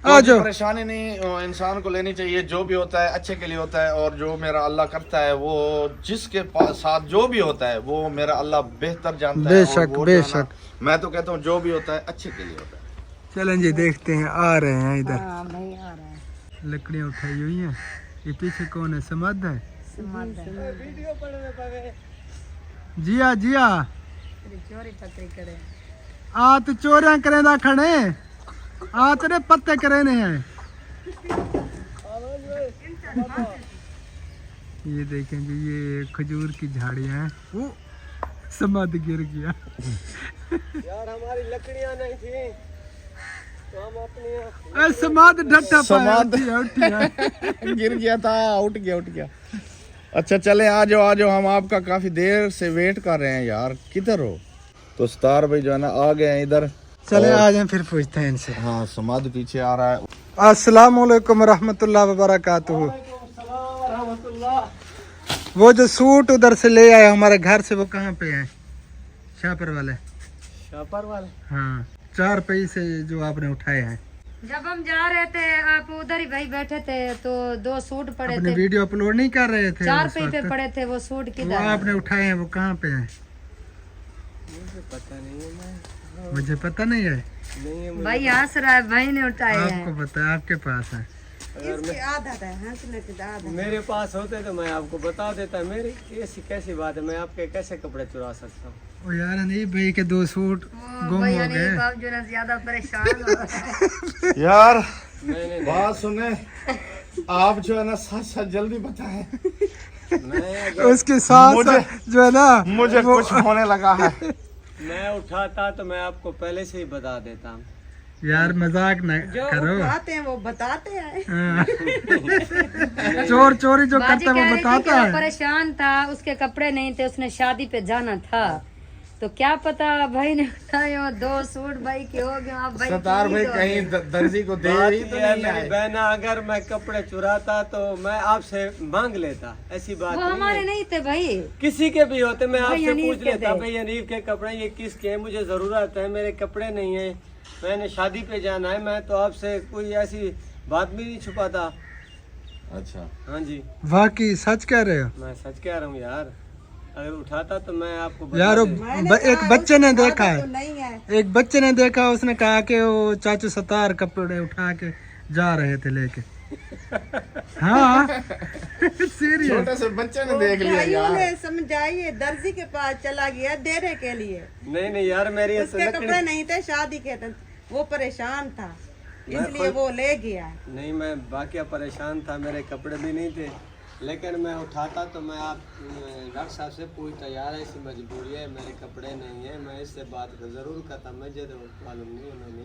आ जाओ। परेशानी नहीं इंसान को लेनी चाहिए, जो भी होता है अच्छे के लिए होता है, और जो मेरा अल्लाह करता है वो जिसके साथ जो भी होता है वो मेरा अल्लाह बेहतर जानता है। बेशक, और वो बेशक। जो है ना, मैं तो कहता हूँ जो भी होता है अच्छे के लिए होता है। चलें जी देखते हैं, आ रहे हैं इधर। हाँ भाई आ रहा है। लकड़ियाँ उठाई हुई हैं। ये पीछे कौन है? समाध है। जिया जिया चोरी पकड़ी करे। आ तो चोरियां करे दा खड़े आ तेरे पत्ते करे ने हैं। ये देखें जी, ये खजूर की झाड़ियां हैं। वो समाध गिर गया। यार हमारी लकड़ियां नहीं थी तो हम अपनी ए समाध ढट्ठा समाध। उठी गिर गया था, उठ गया। अच्छा चले, आ जाओ, हम आपका काफी देर से वेट कर रहे हैं यार, किधर हो? तो सतार भाई जो है ना आ गए हैं इधर। चले आ जाए फिर पूछते हैं इनसे। हाँ, समाध पीछे आ रहा है। अस्सलाम वालेकुम रहमतुल्लाह व बरकातुहू। वो जो सूट उधर से ले आए हमारे घर से, वो कहाँ पे है? शापर वाले। शापर वाले। हाँ, 4 पैसे जो आपने उठाए हैं। जब हम जा रहे थे आप उधर ही भाई बैठे थे तो 2 सूट पड़े अपने थे, वीडियो अपलोड नहीं कर रहे थे 4 उस पैसे वक्त? पड़े थे। वो सूट वो किधर है? आपने उठाए हैं, वो कहाँ पे हैं? मुझे पता नहीं है, मैं मुझे पता नहीं है। नहीं है भाई हंस रहा है, भाई ने उठाए हैं। आपको पता है, आपके पास है। इसकी आदत है हंसने की आदत। मेरे पास होते तो मैं आपको बता देता। मेरी ऐसी कैसी बात है, मैं आपके कैसे कपड़े चुरा सकता हूँ? ओ यार नहीं भाई के 2 सूट गुम भाई हो यानी गए। बाप जो ना ज्यादा परेशान हो रहा है। यार नहीं बात सुने, आप जो है ना सच जल्दी बताएं। मैं उसके साथ मुझे- जो है ना मुझे कुछ होने लगा है। मैं उठाता तो मैं आपको पहले से ही बता देता। यार मजाक न जो करो। उठाते हैं वो बताते हैं। हाँ। चोर चोरी जो बाजी करता है कह वो रही थी कि बताता वो है। परेशान था, उसके कपड़े नहीं थे, उसने शादी पे जाना था, तो क्या पता भाई ने उठाए हो 2 सूट भाई के हो गए। आप भाई सतार की भाई दोगे। कहीं दर्जी को दे बात ही तो ये है नहीं मेरी आए। बहना, अगर मैं कपड़े चुराता तो मैं आपसे मांग लेता। ऐसी बात वो नहीं हमारे है। नहीं थे भाई। किसी के भी होते मैं भाई आपसे अनीफ पूछ के लेता, थे। भाई अनीफ के कपड़े ये किसके हैं, मुझे जरूरत है, मेरे कपड़े नहीं है, मैंने शादी पे जाना है। मैं तो आपसे कोई ऐसी बात भी नहीं छुपाता। अच्छा, हाँ जी, वाकई सच कह रहे हो मैं सच कह रहा हूँ यार। अगर उठाता तो मैं आपको बता यार। वो देता। एक बच्चे ने देखा तो है, नहीं है। एक बच्चे ने देखा, उसने कहा कि वो चाचू सतार कपड़े उठा के जा रहे थे लेके। हाँ सीरियस। छोटे से बच्चे ने देख लिया भाइयों यार। ने समझाइए, दर्जी के पास चला गया देने के लिए। नहीं नहीं यार, मेरी उसके कपड़े नहीं थे, शादी के थे, वो परेशान था इसलिए वो ले गया। नहीं, मैं बाकी परेशान था, मेरे कपड़े भी नहीं थे, लेकिन मैं उठाता तो मैं आप डॉक्टर साहब से पूछता यार ऐसी मजबूरी है, मेरे कपड़े नहीं है, मैं इससे बात जरूर करता। मुझे तो मालूम नहीं, उन्होंने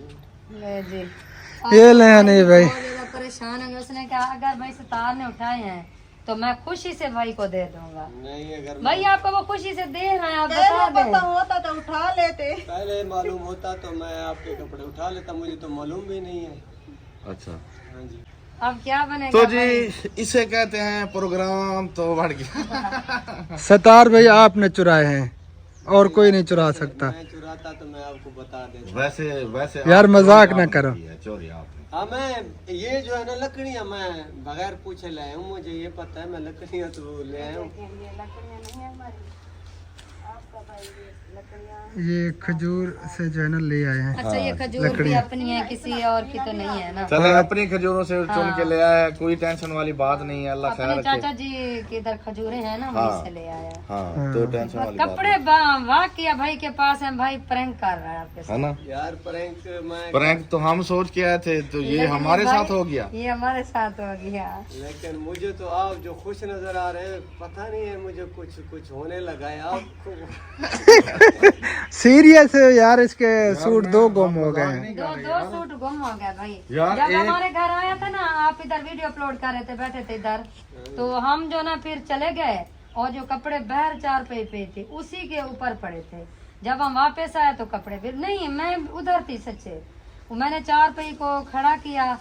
ले जी। ये ले नहीं भाई। बहुत ज्यादा परेशान हो गया। उसने कहा अगर भाई सतार ने उठाए हैं तो मैं खुशी से भाई को दे दूंगा। नहीं, अगर भाई आपको वो खुशी से दे रहे हैं, आप बता पता दें। होता तो उठा लेते। पहले मालूम होता तो मैं आपके कपड़े उठा लेता, मुझे तो मालूम भी नहीं है। अच्छा, हाँ जी, अब क्या बनेगा? तो भाई? जी इसे कहते हैं प्रोग्राम तो बढ़ गया। सतार भाई आपने चुराए हैं और कोई नहीं चुरा सकता। मैं चुराता तो मैं आपको बता देता। वैसे यार आप मजाक चोरी ना आपने करो। की है, चोरी आपने। हाँ, मैं ये जो है ना लकड़ियाँ मैं बगैर पूछे लाया हूँ, मुझे ये पता है, मैं लकड़ियाँ तो ले आया हूँ। ये खजूर से जो है ना ले आए हैं। अच्छा, ये खजूर भी अपनी है, किसी और की तो नहीं है ना? चले अपनी खजूरों से चुन के ले आया, कोई टेंशन वाली बात नहीं है, अल्लाह अपने खैर चाचा रखे। जी के इधर खजूरें हैं ना, हाँ। वहीं से ले आया। हाँ, तो टेंशन और वाली बात कपड़े वाकिया भाई के पास है, भाई प्रैंक कर रहा है आपके है साथ। ना। यार प्रैंक मैं प्रैंक तो हम सोच के आए थे, तो ये लेकिन हमारे भाई, साथ हो गया। ये हमारे साथ हो गया। लेकिन मुझे तो आप जो खुश नजर आ रहे हैं, पता नहीं है मुझे कुछ कुछ होने लगा है आपको। सीरियस है यार, इसके सूट 2 गुम हो गए हैं। दो सूट गुम हो गए भाई। यार, जब एक- हमारे घर आया था ना, आप इधर वीडियो अपलोड कर रहे थे, बैठे थे इधर, तो हम जो ना फिर चले गए और जो कपड़े बाहर 4 पे थे उसी के ऊपर पड़े थे। जब हम वापस आए तो कपड़े फिर नहीं, मैं उधर थी सच्चे, मैंने 4 पे को खड़ा किया,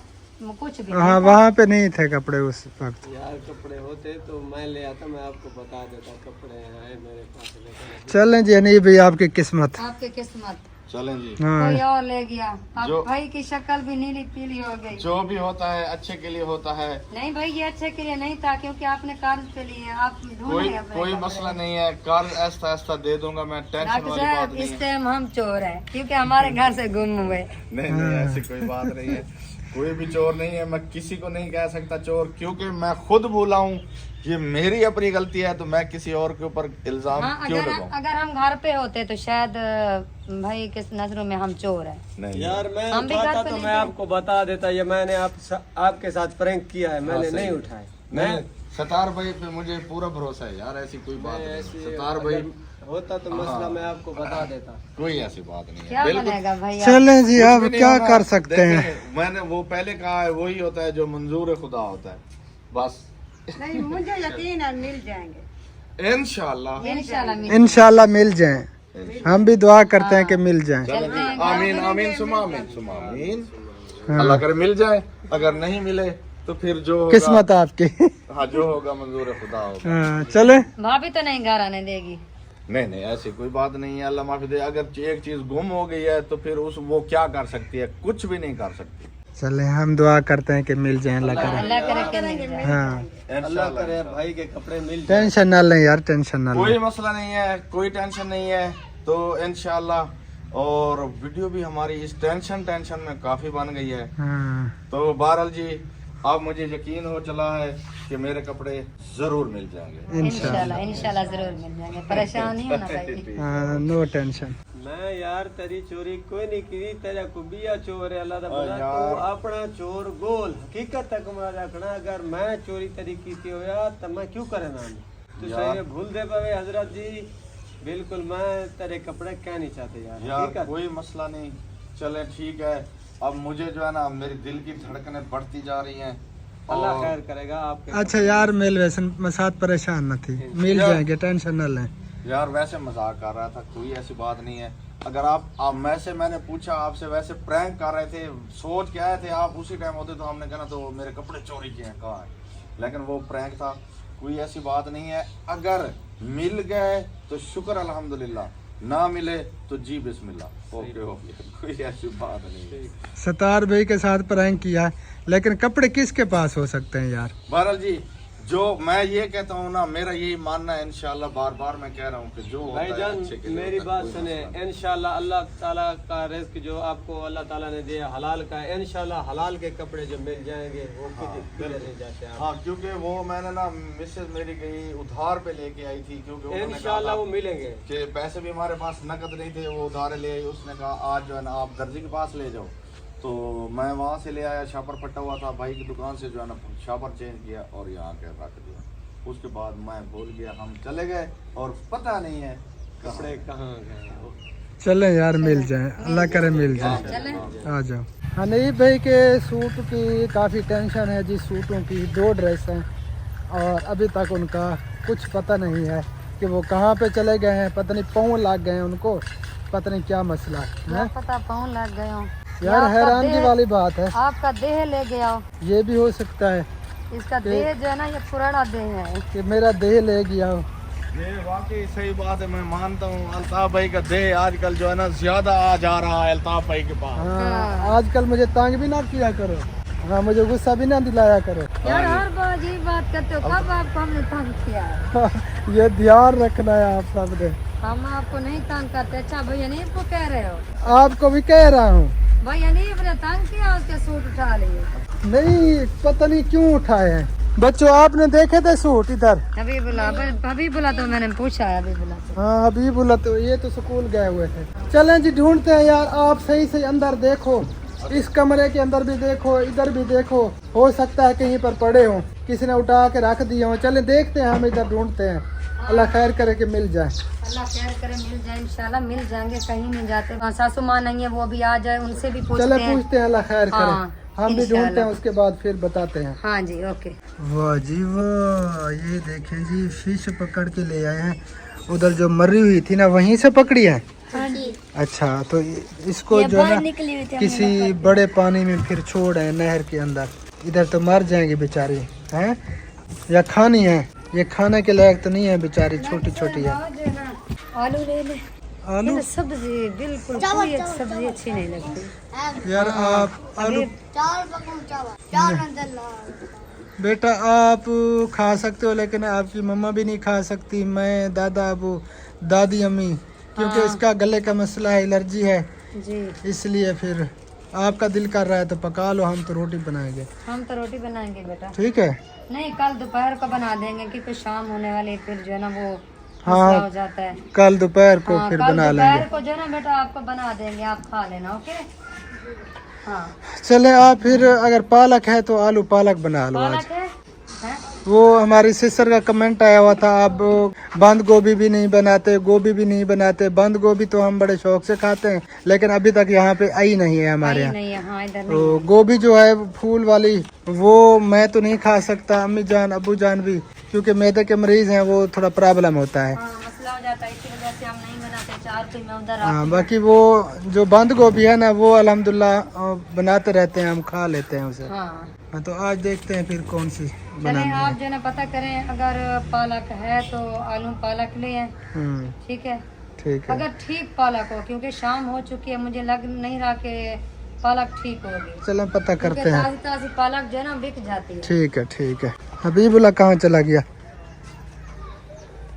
कुछ भी हाँ, नहीं था। वहाँ पे नहीं थे कपड़े उस वक्त। यार कपड़े होते तो मैं ले आता, मैं आपको बता देता। कपड़े हैं मेरे पास, लेकिन चलें जी नहीं भाई, आपकी किस्मत। आपकी किस्मत। चलें जी। हाँ कोई और ले गया। अब जो- भाई की शक्ल भी नीली पीली हो गई। जो भी होता है अच्छे के लिए होता है। नहीं भाई ये अच्छे के लिए नहीं था, क्योंकि आपने कर्ज पे लिए, आप ढूंढे कोई अपने कोई कपड़े। मसला नहीं है, कर्ज ऐसा ऐसा दे दूंगा मैं, टेंशन डॉक्टर वाली बात साहब नहीं इस है। टाइम हम चोर हैं, क्योंकि हमारे घर से गुम हुए। नहीं नहीं ऐसी कोई बात नहीं है, कोई भी चोर नहीं है। मैं किसी को नहीं कह सकता चोर, क्योंकि मैं खुद भूला हूँ। ये मेरी अपनी गलती है, तो मैं किसी और के ऊपर इल्जाम हाँ, क्यों अगर लगाऊं? अगर हम घर पे होते तो शायद भाई किस नजरों में हम चोर हैं। नहीं यार मैं हम भी उठाता घर पे तो नहीं मैं थे। आपको बता देता, ये मैंने आपके साथ प्रैंक किया है, मैंने सही नहीं है। उठाए। नहीं सतार भाई पे मुझे पूरा भरोसा है यार, ऐसी कोई बात नहीं। ऐसी सतार अगर भाई होता तो मसला मैं आपको बता देता। कोई ऐसी बात नहीं है, क्या बिल्कुल। बनेगा भाई? चले जी, कुछ अब भी नहीं क्या होगा। कर सकते हैं। देखें, मैंने वो पहले कहा है, वही होता है जो मंजूर खुदा होता है, बस। नहीं मुझे यकीन है मिल जाएंगे। इंशाल्लाह इंशाल्लाह मिल जाएं। हम भी दुआ करते हैं कि मिल जाएं। चलो जी, आमीन आमीन सुमा आमीन सुमा आमीन। हाँ। अल्लाह करे मिल जाए, अगर नहीं मिले तो फिर जो होगा, किस्मत आपकी। हाँ जो होगा मंजूर खुदा होगा। हाँ, चले। भाभी तो नहीं घर आने देगी। नहीं नहीं ऐसी कोई बात नहीं है, अल्लाह माफी दे। अगर एक चीज गुम हो गई है तो फिर वो क्या कर सकती है? कुछ भी नहीं कर सकती। चले हम दुआ करते हैं कि मिल जाए, अल्लाह करे। अल्लाह करे कि मिल जाए। हाँ अल्लाह करे भाई के कपड़े मिल जाए। टेंशन ना लें यार, टेंशन ना कोई लें। मसला नहीं है, कोई टेंशन नहीं है। तो इंशाल्लाह, और वीडियो भी हमारी इस टेंशन में काफी बन गई है। हाँ तो बहरहाल जी, अब मुझे यकीन हो चला है कि मेरे कपड़े जरूर मिल जाएंगे। इंशाल्लाह इंशाल्लाह जरूर मिल जाएंगे, परेशान नहीं होना भाई। हाँ, नो टेंशन। मैं यार तेरी चोरी कोई नहीं की, तेरा कुबिया चोर है अल्लाह दा बना। यार। तू अपना चोर गोल हकीकत तक मैं रखना। अगर मैं चोरी तेरी की होया तो मैं क्यों करे ना? तू यार। सही भूल दे पावे हजरत जी, बिल्कुल मैं तेरे कपड़े क्या नहीं चाहते यार, यार हकीकत। कोई मसला नहीं, चले ठीक है। अब मुझे जो है ना, मेरी दिल की धड़कनें बढ़ती जा रही हैं। अल्लाह और खैर करेगा आपके। अच्छा यार, मिल वैसे साथ परेशान न थी, मिल यार। जाएंगे, टेंशन न लें। यार वैसे मजाक कर रहा था, कोई ऐसी बात नहीं है। अगर आप मैंने पूछा आपसे, वैसे प्रैंक कर रहे थे, सोच के आए थे आप, उसी टाइम होते तो हमने कहना तो मेरे कपड़े चोरी किए हैं, कहाँ है? लेकिन वो प्रैंक था, कोई ऐसी बात नहीं है। अगर मिल गए तो शुक्र अल्हम्दुलिल्लाह, ना मिले तो जी बिस्मिल्लाह। ओके ओके, कोई ऐसी बात नहीं है। सतार भाई के साथ प्रैंक किया, लेकिन कपड़े किसके पास हो सकते हैं यार? बहरहाल जी, जो मैं ये कहता हूँ ना, मेरा यही मानना है, इंशाल्लाह बार बार मैं कह रहा हूँ कि जो होता है भाईजान अच्छे के लिए मेरी होता है, बात कोई सुने, मसला नहीं। इंशाल्लाह अल्लाह ताला का रिस्क जो आपको अल्लाह ताला ने दिया हलाल का, इंशाल्लाह हलाल के कपड़े जो मिल जाएंगे वो किधर नहीं जाते आप। हाँ, क्योंकि वो मैंने ना, मिसेज मेरी गई उधार पे लेके आई थी, क्योंकि उन्होंने कहा इंशाल्लाह था वो मिलेंगे। कि पैसे भी हमारे पास नकद नहीं थे, वो उधार ले आई। उसने कहा आज जो है ना आप दर्जी के पास ले जाओ। तो मैं वहाँ से ले आया, शापर पट्टा हुआ था भाई की दुकान से, जो है ना शापर चेंज किया और यहाँ के रख दिया। उसके बाद मैं भूल गया, हम चले गए और पता नहीं है कपड़े कहाँ गए वो। चले यार, मिल जाए, अल्लाह करे मिल जाए। चले। आ जाओ। हनीफ भाई के सूट की काफ़ी टेंशन है जी, सूटों की 2 ड्रेस हैं और अभी तक उनका कुछ पता नहीं है कि वो कहाँ पे चले गए हैं। पता नहीं पाँव लग गए हैं उनको, पता नहीं क्या मसला है। क्या पता पाँव लग गए हो यार हैरानगी वाली बात है, आपका देह ले गया हो। ये भी हो सकता है इसका देह जो है ना, ये पुराना देह है। कि मेरा देह ले गया हो। ये वाकई सही बात है, मैं मानता हूँ। अल्ताफ भाई का देह आजकल जो है ना ज्यादा आ जा रहा है अल्ताफ भाई के पास। हाँ, आजकल मुझे तंग भी ना किया करो। हाँ, मुझे गुस्सा भी ना दिलाया करो। यार हर बार यही बात करते हो, कब आपको हमने तंग किया है? ये ध्यान रखना है आप सब ने। हम आपको नहीं तंग करते। अच्छा भैया नहीं को कह रहे हो? आपको भी कह रहा हूँ। भैया नहीं अपने तंग किया, उसके सूट उठा लिए। नहीं, पता नहीं क्यों उठाए हैं। बच्चों आपने देखे थे सूट इधर? अभी बुला तो मैंने पूछा है, अभी बुला तो। हाँ, अभी बोला तो ये तो स्कूल गए हुए थे। चलें जी, ढूंढते हैं यार। आप सही से अंदर देखो, इस कमरे के अंदर भी देखो, इधर भी देखो, हो सकता है कहीं पर पड़े हो, किसी ने उठा के रख दिए हो। चले देखते हैं, हम इधर ढूंढते हैं। अल्लाह खैर करे कि मिल जाए। अल्लाह खैर करे, मिल जाए इंशाल्लाह, मिल जाएंगे, कहीं नहीं जाते। सासू माँ नहीं है, वो भी आ जाए, उनसे भी पूछते चले हैं। पूछते हैं, अल्लाह खैर करे। हाँ, हम भी ढूंढते हैं, इंशाल्लाह। उसके बाद फिर बताते हैं। हाँ जी, ओके। वाह जी वाह, ये देखें जी, फिश पकड़ के ले आए हैं। उधर जो मरी हुई थी ना, वहीं से पकड़ी है। अच्छा, तो इसको जो है ना किसी बड़े पानी में फिर छोड़ है, नहर के अंदर। इधर तो मर जाएंगे बेचारी, हैं? या खानी है? ये खाने के लायक तो नहीं है बेचारी, छोटी छोटी है। आलू ले ले। आलू ये सब्जी बिल्कुल कोई सब्जी अच्छी नहीं लगती। यार आप आलू बेटा आप खा सकते हो, लेकिन आपकी मम्मा भी नहीं खा सकती, मैं, दादा, अबू, दादी, अम्मी, क्योंकि इसका गले का मसला है, एलर्जी है, जी इसलिए फिर आपका दिल कर रहा है तो पका लो, हम तो रोटी बनाएंगे। हम तो रोटी बनाएंगे बेटा। ठीक है। नहीं कल दोपहर को बना देंगे क्योंकि शाम होने वाली, फिर जो है ना वो हाँ, मसला हो जाता है। कल दोपहर को हाँ, फिर कल बना दोपहर लेंगे। को जो है ना बेटा आपको बना देंगे, आप खा लेना। ओके हाँ चले आप फिर, अगर पालक है तो आलू पालक बना लो आज। पालक है? हैं? वो हमारी सिस्टर का कमेंट आया हुआ था, आप बंद गोभी भी नहीं बनाते, गोभी भी नहीं बनाते। बंद गोभी तो हम बड़े शौक से खाते हैं, लेकिन अभी तक यहाँ पे आई नहीं है हमारे यहाँ। नहीं है, हाँ इधर नहीं तो गोभी जो है फूल वाली, वो मैं तो नहीं खा सकता, अम्मी जान अबू जान भी, क्योंकि मैदे के मरीज हैं, वो थोड़ा प्रॉब्लम होता है। हाँ मसला हो जाता है, इसी वजह से हम नहीं बनाते। चार कोई मैं उधर हाँ, बाकी वो जो बंद गोभी है ना, वो अल्हम्दुलिल्लाह बनाते रहते हैं, हम खा लेते हैं उसे। हाँ हाँ, तो आज देखते हैं फिर कौन सी चले बनानी आप है। जो है ना पता करें, अगर पालक है तो आलू पालक ले आए। हम्म, ठीक है, ठीक है। अगर ठीक पालक हो, क्योंकि शाम हो चुकी है, मुझे लग नहीं रहा कि पालक ठीक होगी, चलो पता क्योंकि करते हैं। ताजी ताजी पालक जो है ना बिक जाती है। ठीक है, ठीक है। हबीबुल्ला कहाँ चला गया?